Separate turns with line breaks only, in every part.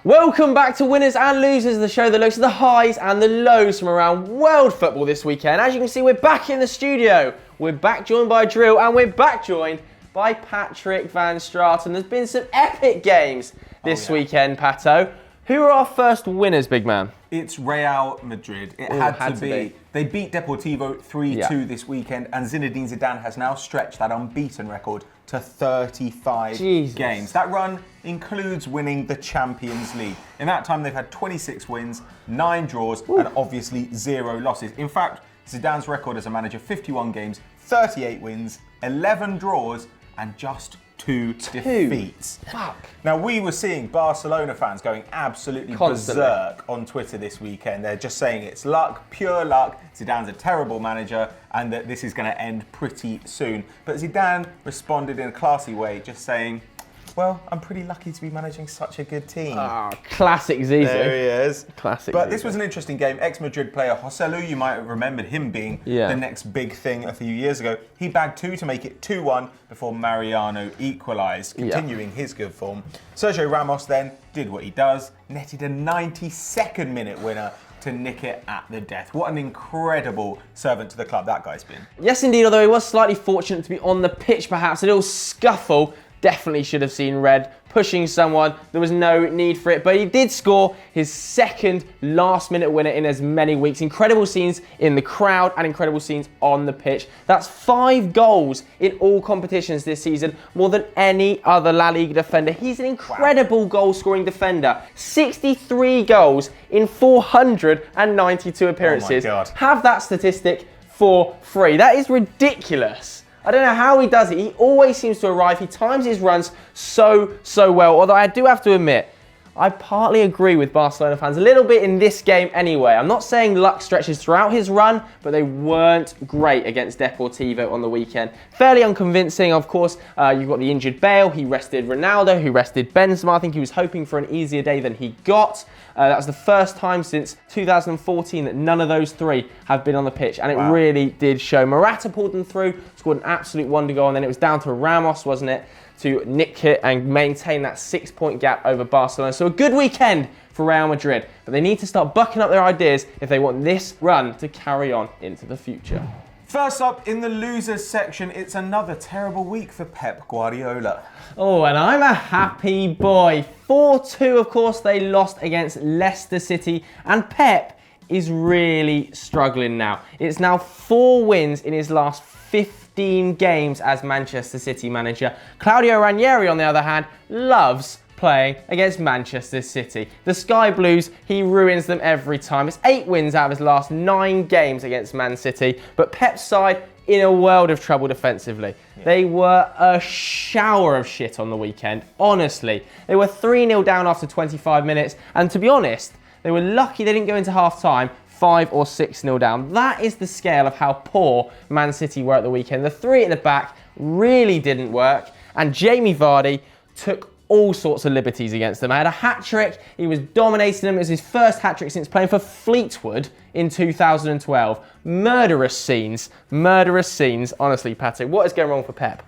Welcome back to Winners and Losers, the show that looks at the highs and the lows from around world football this weekend. As you can see, we're back in the studio. We're back joined by Drill and we're back joined by Patrick Van Straten. There's been some epic games this weekend, Pato. Who are our first winners, big man?
It's Real Madrid. It had to be. They beat Deportivo 3-2 this weekend, and Zinedine Zidane has now stretched that unbeaten record to 35 games. That run includes winning the Champions League. In that time, they've had 26 wins, 9 draws, and obviously 0 losses. In fact, Zidane's record as a manager, 51 games, 38 wins, 11 draws, and just 2 defeats.
Fuck.
Now, we were seeing Barcelona fans going absolutely berserk on Twitter this weekend. They're just saying it's luck, pure luck. Zidane's a terrible manager and that this is going to end pretty soon. But Zidane responded in a classy way, just saying, well, I'm pretty lucky to be managing such a good team.
Classic Zizou.
There he is.
Classic
But
Zizou.
this was an interesting game. Ex-Madrid player Joselu, you might have remembered him being the next big thing a few years ago. He bagged 2 to make it 2-1 before Mariano equalised, continuing his good form. Sergio Ramos then did what he does, netted a 92nd minute winner to nick it at the death. What an incredible servant to the club that guy's been.
Yes, indeed, although he was slightly fortunate to be on the pitch, perhaps. A little scuffle. Definitely should have seen red, pushing someone. There was no need for it, but he did score his second last-minute winner in as many weeks. Incredible scenes in the crowd and incredible scenes on the pitch. That's 5 goals in all competitions this season, more than any other La Liga defender. He's an incredible goal-scoring defender. 63 goals in 492 appearances.
Oh my God.
Have that statistic for free. That is ridiculous. I don't know how he does it. He always seems to arrive. He times his runs so well. Although I do have to admit, I partly agree with Barcelona fans a little bit in this game anyway. I'm not saying luck stretches throughout his run, but they weren't great against Deportivo on the weekend. Fairly unconvincing, of course. You've got the injured Bale. He rested Ronaldo, who rested Benzema. I think he was hoping for an easier day than he got. That was the first time since 2014 that none of those 3 have been on the pitch, and it really did show. Morata pulled them through, scored an absolute wonder goal, and then it was down to Ramos, wasn't it, to nick it and maintain that 6-point gap over Barcelona. So a good weekend for Real Madrid, but they need to start bucking up their ideas if they want this run to carry on into the future.
First up in the losers section, it's another terrible week for Pep Guardiola.
Oh, and I'm a happy boy. 4-2, of course, they lost against Leicester City, and Pep is really struggling now. It's now 4 wins in his last 15 games as Manchester City manager. Claudio Ranieri, on the other hand, loves playing against Manchester City. The Sky Blues, he ruins them every time. It's 8 wins out of his last 9 games against Man City, but Pep's side in a world of trouble defensively. They were a shower of shit on the weekend, honestly. They were 3-0 down after 25 minutes, and to be honest, they were lucky they didn't go into half-time 5 or 6-0 down. That is the scale of how poor Man City were at the weekend. The 3 at the back really didn't work, and Jamie Vardy took all sorts of liberties against them. I had a hat-trick. He was dominating them. It was his first hat-trick since playing for Fleetwood in 2012. Murderous scenes, honestly, Patrick. What is going wrong for Pep?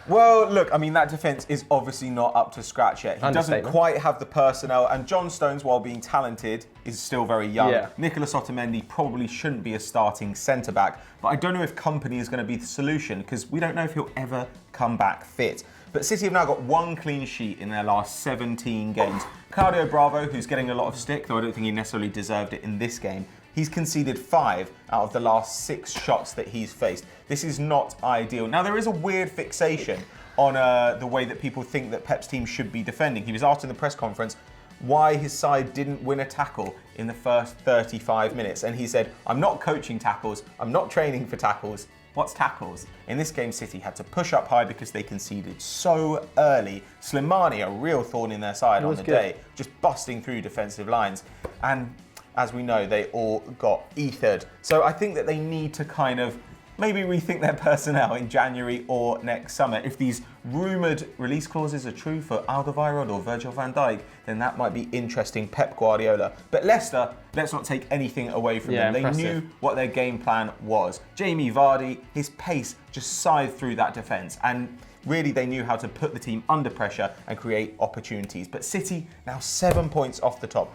Well, look, I mean, that defence is obviously not up to scratch yet. He doesn't quite have the personnel, and John Stones, while being talented, is still very young. Nicolas Otamendi probably shouldn't be a starting centre-back, but I don't know if Kompany is going to be the solution, because we don't know if he'll ever come back fit. But City have now got 1 clean sheet in their last 17 games. Claudio Bravo, who's getting a lot of stick, though I don't think he necessarily deserved it in this game, he's conceded 5 out of the last 6 shots that he's faced. This is not ideal. Now, there is a weird fixation on the way that people think that Pep's team should be defending. He was asked in the press conference why his side didn't win a tackle in the first 35 minutes. And he said, I'm not coaching tackles, I'm not training for tackles. What's tackles? In this game, City had to push up high because they conceded so early. Slimani, a real thorn in their side on the day, just busting through defensive lines. And as we know, they all got ethered. So I think that they need to kind of maybe rethink their personnel in January or next summer. If these rumoured release clauses are true for Alderweireld or Virgil van Dijk, then that might be interesting. Pep Guardiola. But Leicester, let's not take anything away from them. They knew what their game plan was. Jamie Vardy, his pace just scythed through that defence, and really they knew how to put the team under pressure and create opportunities. But City now 7 points off the top.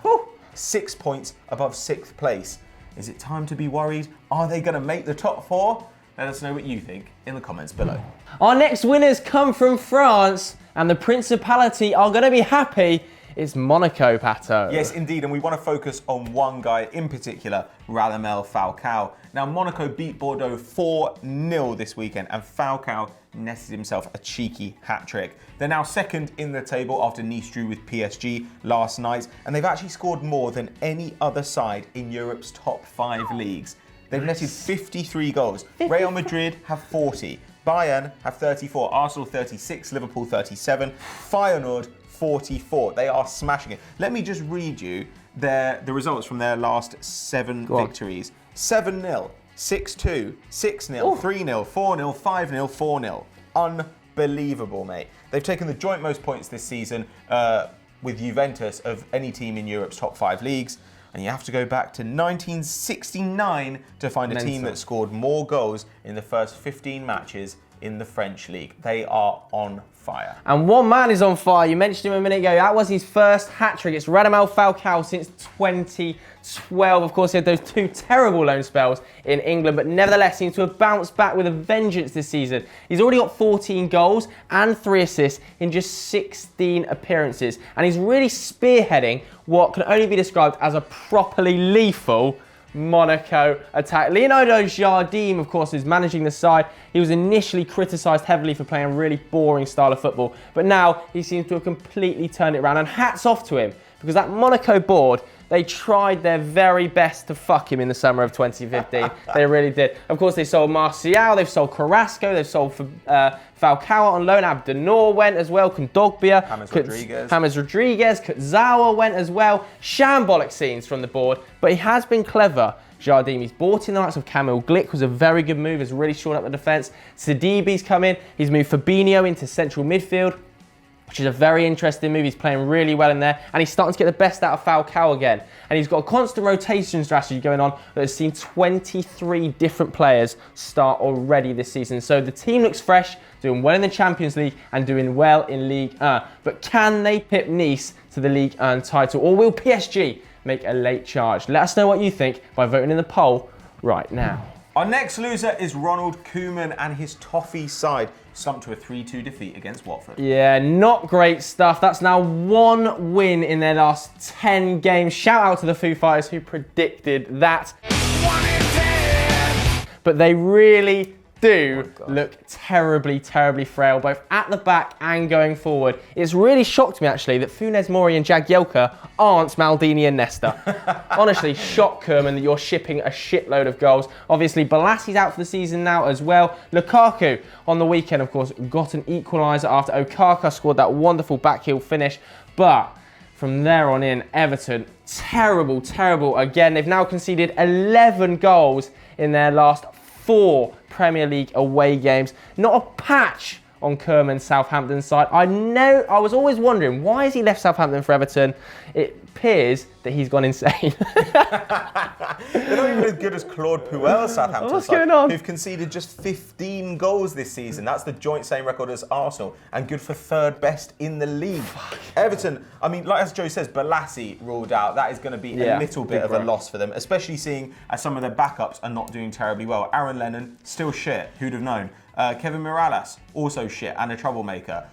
6 points above 6th place. Is it time to be worried? Are they going to make the top 4? Let us know what you think in the comments below.
Our next winners come from France, and the Principality are going to be happy. It's Monaco, Pato.
Yes, indeed, and we want to focus on one guy in particular, Radamel Falcao. Now, Monaco beat Bordeaux 4-0 this weekend, and Falcao nested himself a cheeky hat-trick. They're now second in the table after Nice drew with PSG last night, and they've actually scored more than any other side in Europe's top 5 leagues. They've netted 53 goals. Real Madrid have 40. Bayern have 34. Arsenal 36. Liverpool 37. Feyenoord 44. They are smashing it. Let me just read you the results from their last 7 victories. 7-0, 6-2, 6-0, 3-0, 4-0, 5-0, 4-0. Unbelievable, mate. They've taken the joint most points this season with Juventus of any team in Europe's top 5 leagues. And you have to go back to 1969 to find a team that scored more goals in the first 15 matches in the French league. They are on fire.
And one man is on fire. You mentioned him a minute ago. That was his first hat-trick. It's Radamel Falcao since 2012. Of course, he had those 2 terrible loan spells in England, but nevertheless seems to have bounced back with a vengeance this season. He's already got 14 goals and 3 assists in just 16 appearances. And he's really spearheading what can only be described as a properly lethal Monaco attack. Leonardo Jardim, of course, is managing the side. He was initially criticised heavily for playing a really boring style of football, but now he seems to have completely turned it around, and hats off to him, because that Monaco board, they tried their very best to fuck him in the summer of 2015. They really did. Of course, they sold Martial, they've sold Carrasco, they've sold Falcao on loan. Abdenor went as well. Kondogbia, James Rodriguez, Kurzawa went as well. Shambolic scenes from the board, but he has been clever. Jardim, he's bought in the likes of Kamil Glick, was a very good move, has really shored up the defence. Sidibe's come in, he's moved Fabinho into central midfield, which is a very interesting move. He's playing really well in there, and he's starting to get the best out of Falcao again. And he's got a constant rotation strategy going on that has seen 23 different players start already this season. So the team looks fresh, doing well in the Champions League and doing well in Ligue 1. But can they pip Nice to the Ligue 1 title, or will PSG make a late charge? Let us know what you think by voting in the poll right now.
Our next loser is Ronald Koeman and his Toffee side, slumped to a 3-2 defeat against Watford.
Yeah, not great stuff. That's now 1 win in their last 10 games. Shout out to the Foo Fighters who predicted that. 1 in 10. But they really do look terribly, terribly frail, both at the back and going forward. It's really shocked me, actually, that Funes Mori and Jagielka aren't Maldini and Nesta. Honestly, shock, Koeman, that you're shipping a shitload of goals. Obviously, Bolassi's out for the season now as well. Lukaku, on the weekend, of course, got an equaliser after Okaka scored that wonderful backheel finish. But from there on in, Everton, terrible, terrible again. They've now conceded 11 goals in their last 4 Premier League away games. Not a patch on Koeman's Southampton side. I was always wondering, why has he left Southampton for Everton? It appears that he's gone insane.
They're not even as good as Claude Puel's Southampton
What's
side,
going on?
who've conceded just 15 goals this season. That's the joint same record as Arsenal, and good for 3rd best in the league. Everton, I mean, like as Joe says, Balassi ruled out. That is going to be a little bit of a loss for them, especially seeing as some of their backups are not doing terribly well. Aaron Lennon, still shit. Who'd have known? Kevin Morales, also shit and a troublemaker.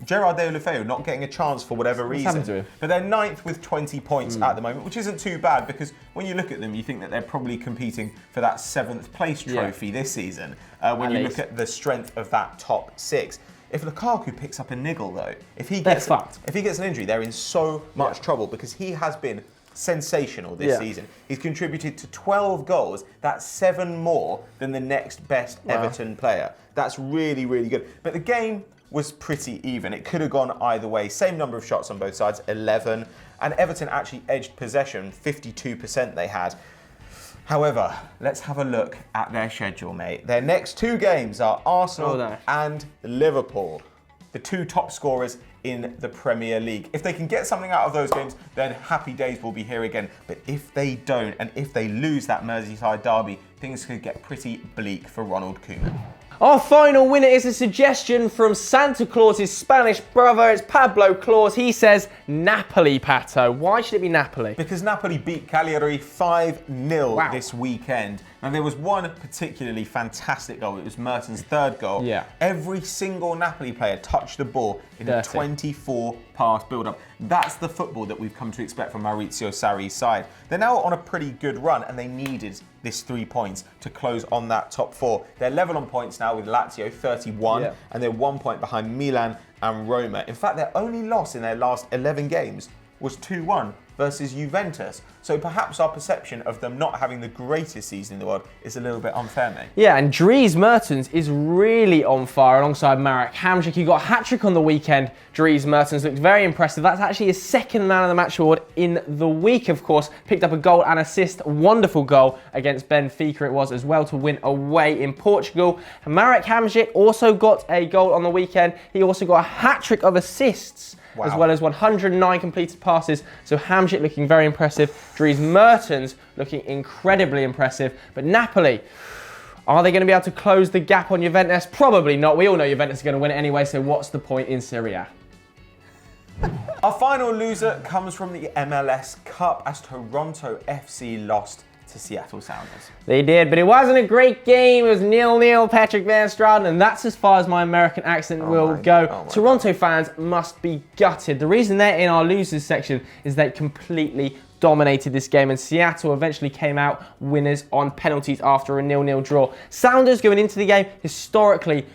Gerard Deulofeu not getting a chance for whatever reason. But they're 9th with 20 points at the moment, which isn't too bad, because when you look at them, you think that they're probably competing for that 7th place trophy this season, when you look at the strength of that top 6. If Lukaku picks up a niggle, though, if he gets an injury, they're in so much trouble, because he has been sensational this season. He's contributed to 12 goals. That's 7 more than the next best Everton player. That's really, really good. But the game was pretty even. It could have gone either way. Same number of shots on both sides, 11. And Everton actually edged possession, 52% they had. However, let's have a look at their schedule, mate. Their next 2 games are Arsenal and Liverpool, the 2 top scorers in the Premier League. If they can get something out of those games, then happy days will be here again. But if they don't, and if they lose that Merseyside derby, things could get pretty bleak for Ronald Koeman.
Our final winner is a suggestion from Santa Claus's Spanish brother. It's Pablo Claus. He says Napoli, Pato. Why should it be Napoli?
Because Napoli beat Cagliari 5-0 this weekend. Now, there was one particularly fantastic goal. It was Mertens' 3rd goal.
Yeah.
Every single Napoli player touched the ball in a 24-pass build-up. That's the football that we've come to expect from Maurizio Sarri's side. They're now on a pretty good run, and they needed this 3 points to close on that top 4. They're level on points now with Lazio, 31, and they're 1 point behind Milan and Roma. In fact, their only loss in their last 11 games was 2-1 versus Juventus. So perhaps our perception of them not having the greatest season in the world is a little bit unfair, mate.
Yeah, and Dries Mertens is really on fire alongside Marek Hamšík. He got a hat-trick on the weekend. Dries Mertens looked very impressive. That's actually his 2nd Man of the Match award in the week, of course. Picked up a goal and assist. Wonderful goal against Benfica it was as well to win away in Portugal. And Marek Hamšík also got a goal on the weekend. He also got a hat-trick of assists. Wow. As well as 109 completed passes. So Hamšík looking very impressive. Dries Mertens looking incredibly impressive. But Napoli, are they going to be able to close the gap on Juventus? Probably not. We all know Juventus are going to win it anyway, so what's the point in Serie A?
Our final loser comes from the MLS Cup as Toronto FC lost to Seattle Sounders.
They did, but it wasn't a great game. It was 0-0, Patrick Van Straten, and that's as far as my American accent will go. Toronto fans must be gutted. The reason they're in our losers section is they completely dominated this game, and Seattle eventually came out winners on penalties after a 0-0 draw. Sounders going into the game, historically,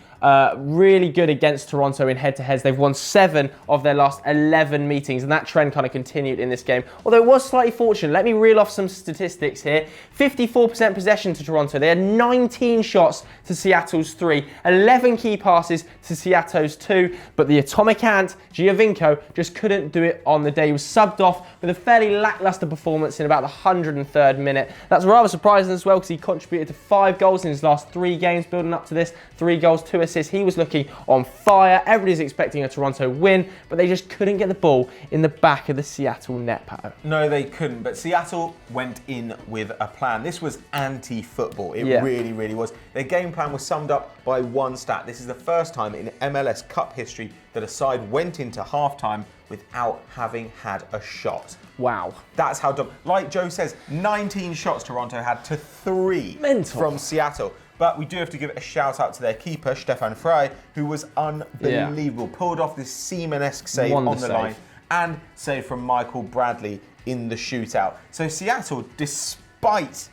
really good against Toronto in head-to-heads. They've won 7 of their last 11 meetings, and that trend kind of continued in this game. Although it was slightly fortunate. Let me reel off some statistics here. 54% possession to Toronto. They had 19 shots to Seattle's 3, 11 key passes to Seattle's 2, but the atomic ant, Giovinco, just couldn't do it on the day. He was subbed off with a fairly lackluster performance in about the 103rd minute. That's rather surprising as well because he contributed to 5 goals in his last 3 games building up to this. 3 goals, 2 assists. He was looking on fire. Everybody's expecting a Toronto win, but they just couldn't get the ball in the back of the Seattle net, Pato.
No, they couldn't, but Seattle went in with a plan. This was anti-football. It really, really was. Their game plan was summed up by one stat. This is the first time in MLS Cup history that a side went into halftime without having had a shot.
Wow.
That's how dumb. Like Joe says, 19 shots Toronto had to 3 from Seattle. But we do have to give a shout out to their keeper, Stefan Frey, who was unbelievable. Pulled off this Seaman-esque save on the line and save from Michael Bradley in the shootout. So Seattle, despite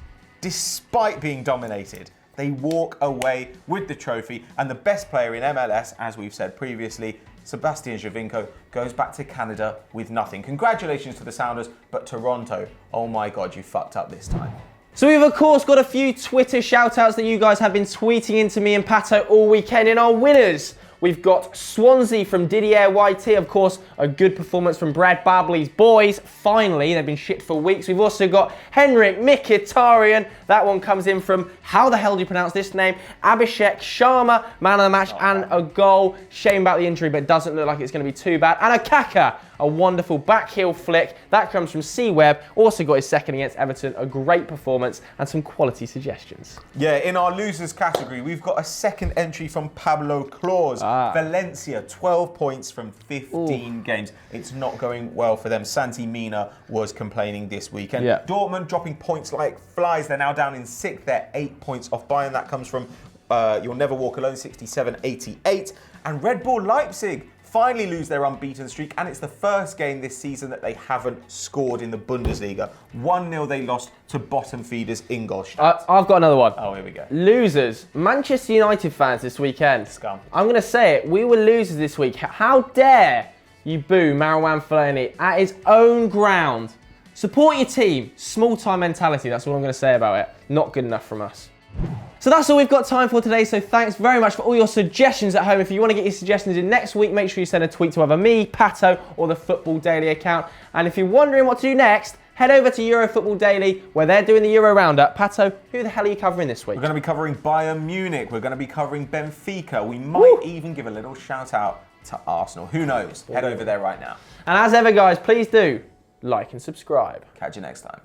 being dominated, they walk away with the trophy, and the best player in MLS, as we've said previously, Sebastian Giovinco, goes back to Canada with nothing. Congratulations to the Sounders, but Toronto, oh my God, you fucked up this time.
So we've of course got a few Twitter shout-outs that you guys have been tweeting into me and Pato all weekend. In our winners, we've got Swansea from Didier YT, of course, a good performance from Brad Babley's boys. Finally, they've been shit for weeks. We've also got Henrik Mkhitaryan. That one comes in from, how the hell do you pronounce this name? Abhishek Sharma, man of the match, and a goal. Shame about the injury, but it doesn't look like it's going to be too bad. And a Kaka, a wonderful backheel flick. That comes from C-Web. Also got his 2nd against Everton. A great performance and some quality suggestions.
Yeah, in our losers category, we've got a 2nd entry from Pablo Claus. Valencia, 12 points from 15 games. It's not going well for them. Santi Mina was complaining this weekend. Dortmund dropping points like flies. They're now down in 6th. They're 8 points off Bayern. That comes from You'll Never Walk Alone, 67-88. And Red Bull Leipzig finally lose their unbeaten streak, and it's the first game this season that they haven't scored in the Bundesliga. 1-0 they lost to bottom feeders Ingolstadt.
I've got another one.
Oh, here we go.
Losers. Manchester United fans this weekend.
Scum.
I'm going to say it. We were losers this week. How dare you boo Marouane Fellaini at his own ground? Support your team. Small-time mentality. That's what I'm going to say about it. Not good enough from us. So that's all we've got time for today, so thanks very much for all your suggestions at home. If you want to get your suggestions in next week, make sure you send a tweet to either me, Pato, or the Football Daily account. And if you're wondering what to do next, head over to Euro Football Daily where they're doing the Euro Roundup. Pato, who the hell are you covering this week?
We're going to be covering Bayern Munich. We're going to be covering Benfica. We might even give a little shout out to Arsenal. Who knows? Head over there right now.
And as ever, guys, please do like and subscribe.
Catch you next time.